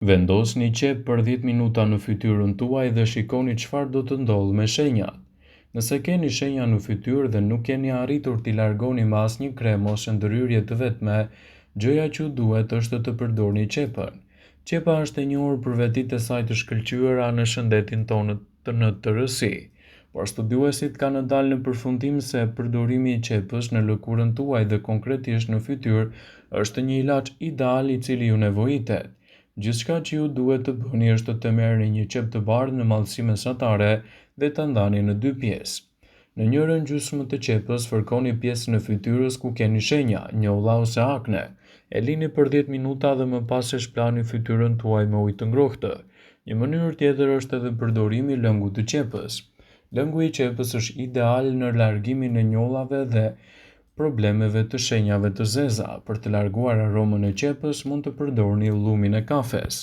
Vendosni qep për 10 minuta në fytyrën tuaj dhe shikoni çfarë do të ndodhë me shenjat. Nëse keni shenja në fytyrë dhe nuk keni arritur t'i largoni me asnjë krem ose ndërhyrje të vetme, gjëja që duhet është të përdorni qepën. Qepa është e njohur për vetitë e saj të shkëlqyera në shëndetin tonë në tërësi, por studiuesit kanë dalë në përfundim se përdorimi i qepës në lëkurën tuaj dhe konkretisht në fytyrë është një ilaç ideal i cili ju nevojitet. Gjithçka që ju duhet të bëni është të merrni një qep të bardhë në mallësi mesatare dhe ta ndani në dy pjesë. Në njërin gjysmë të qepës fërkoni pjesën e fytyrës ku keni shenja, njolla ose akne. E lini për 10 minuta dhe më pas e shplani fytyrën tuaj me ujë të ngrohtë. Një mënyrë tjetër është edhe përdorimi i lëngut të qepës. Lëngu i qepës është ideal në largimin e njollave dhe problemeve të shenjave të zeza. Për të larguar aromën e qepës, mund të përdorni llumin e kafes.